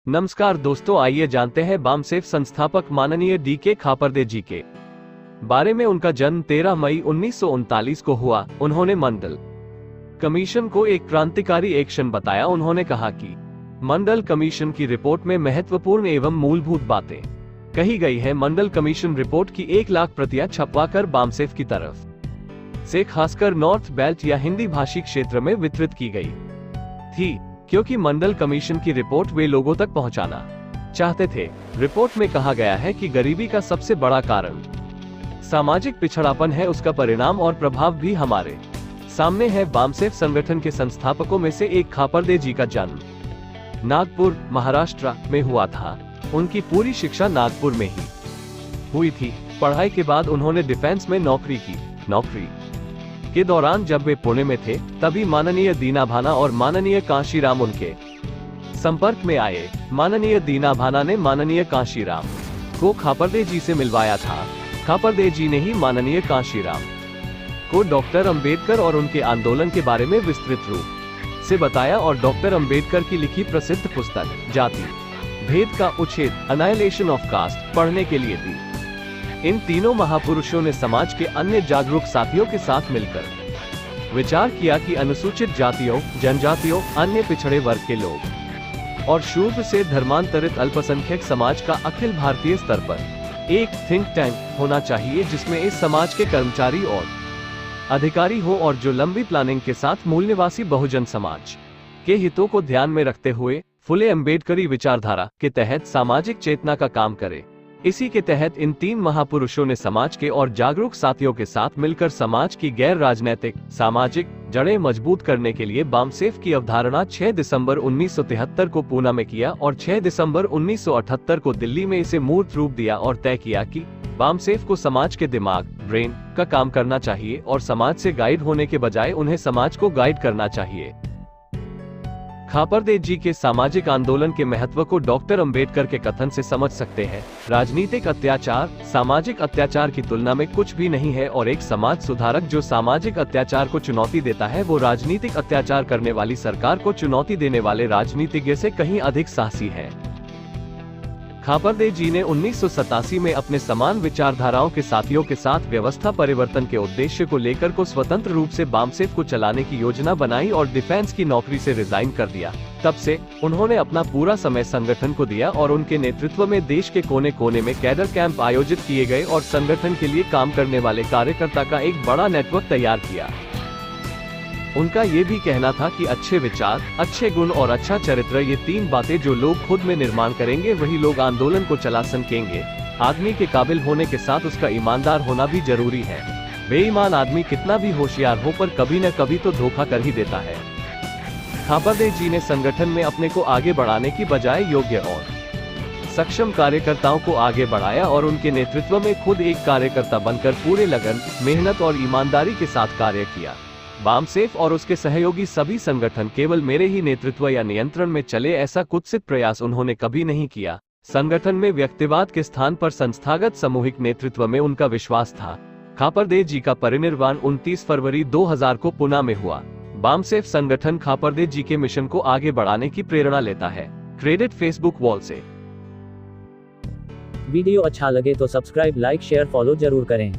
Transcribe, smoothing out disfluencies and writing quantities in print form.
नमस्कार दोस्तों, आइए जानते हैं बामसेफ संस्थापक माननीय डी.के. खापरदे जी के बारे में। उनका जन्म 13 मई 1939 को हुआ। उन्होंने मंडल कमीशन को एक क्रांतिकारी एक्शन बताया। उन्होंने कहा कि मंडल कमीशन की रिपोर्ट में महत्वपूर्ण एवं मूलभूत बातें कही गई है। मंडल कमीशन रिपोर्ट की 1 लाख प्रतियां छपवाकर बामसेफ की तरफ से खासकर नॉर्थ बेल्ट या हिंदी भाषी क्षेत्र में वितरित की गई थी, क्योंकि मंडल कमीशन की रिपोर्ट वे लोगों तक पहुंचाना चाहते थे। रिपोर्ट में कहा गया है कि गरीबी का सबसे बड़ा कारण सामाजिक पिछड़ापन है। उसका परिणाम और प्रभाव भी हमारे सामने है। बामसेफ संगठन के संस्थापकों में से एक खापरदे जी का जन्म नागपुर, महाराष्ट्र में हुआ था। उनकी पूरी शिक्षा नागपुर में ही हुई थी। पढ़ाई के बाद उन्होंने डिफेंस में नौकरी की। नौकरी के दौरान जब वे पुणे में थे, तभी माननीय दीना भाना और माननीय कांशीराम उनके संपर्क में आए। माननीय दीना भाना ने माननीय कांशीराम को खापरदे जी से मिलवाया था। खापरदे जी ने ही माननीय कांशीराम को डॉक्टर अंबेडकर और उनके आंदोलन के बारे में विस्तृत रूप से बताया और डॉक्टर अंबेडकर की लिखी प्रसिद्ध पुस्तक जाति भेद का उच्छेद, अनाइलेशन ऑफ कास्ट, पढ़ने के लिए दी। इन तीनों महापुरुषों ने समाज के अन्य जागरूक साथियों के साथ मिलकर विचार किया कि अनुसूचित जातियों, जनजातियों, अन्य पिछड़े वर्ग के लोग और शूद्र से धर्मांतरित अल्पसंख्यक समाज का अखिल भारतीय स्तर पर एक थिंक टैंक होना चाहिए, जिसमें इस समाज के कर्मचारी और अधिकारी हो और जो लंबी प्लानिंग के साथ मूलनिवासी बहुजन समाज के हितों को ध्यान में रखते हुए फुले अम्बेडकरी विचारधारा के तहत सामाजिक चेतना का काम करे। इसी के तहत इन 3 महापुरुषों ने समाज के और जागरूक साथियों के साथ मिलकर समाज की गैर राजनैतिक सामाजिक जड़ें मजबूत करने के लिए बामसेफ की अवधारणा 6 दिसंबर 1973 को पूना में किया और 6 दिसंबर 1978 को दिल्ली में इसे मूर्त रूप दिया और तय किया कि बामसेफ को समाज के दिमाग, ब्रेन का काम करना चाहिए और समाज से गाइड होने के बजाय उन्हें समाज को गाइड करना चाहिए। खापरदे जी के सामाजिक आंदोलन के महत्व को डॉक्टर अंबेडकर के कथन से समझ सकते हैं। राजनीतिक अत्याचार सामाजिक अत्याचार की तुलना में कुछ भी नहीं है और एक समाज सुधारक जो सामाजिक अत्याचार को चुनौती देता है, वो राजनीतिक अत्याचार करने वाली सरकार को चुनौती देने वाले राजनीतिज्ञ से कहीं अधिक साहसी है। खापरदे जी ने 1987 में अपने समान विचारधाराओं के साथियों के साथ व्यवस्था परिवर्तन के उद्देश्य को लेकर को स्वतंत्र रूप से बामसेफ को चलाने की योजना बनाई और डिफेंस की नौकरी से रिजाइन कर दिया। तब से उन्होंने अपना पूरा समय संगठन को दिया और उनके नेतृत्व में देश के कोने कोने में कैडर कैंप आयोजित किए गए और संगठन के लिए काम करने वाले कार्यकर्ता का एक बड़ा नेटवर्क तैयार किया। उनका ये भी कहना था कि अच्छे विचार, अच्छे गुण और अच्छा चरित्र, ये 3 बातें जो लोग खुद में निर्माण करेंगे वही लोग आंदोलन को चला सकेंगे। आदमी के काबिल होने के साथ उसका ईमानदार होना भी जरूरी है। बेईमान आदमी कितना भी होशियार हो पर कभी न कभी तो धोखा कर ही देता है। खापरदे जी ने संगठन में अपने को आगे बढ़ाने की बजाय योग्य और सक्षम कार्यकर्ताओं को आगे बढ़ाया और उनके नेतृत्व में खुद एक कार्यकर्ता बनकर पूरे लगन, मेहनत और ईमानदारी के साथ कार्य किया। बामसेफ और उसके सहयोगी सभी संगठन केवल मेरे ही नेतृत्व या नियंत्रण में चले, ऐसा कुत्सित प्रयास उन्होंने कभी नहीं किया। संगठन में व्यक्तिवाद के स्थान पर संस्थागत सामूहिक नेतृत्व में उनका विश्वास था। खापरदे जी का परिनिर्वाण 29 फरवरी 2000 को पुणे में हुआ। बामसेफ संगठन खापरदे जी के मिशन को आगे बढ़ाने की प्रेरणा लेता है। क्रेडिट फेसबुक वॉल से। वीडियो अच्छा लगे तो सब्सक्राइब, लाइक, शेयर, फॉलो जरूर करें।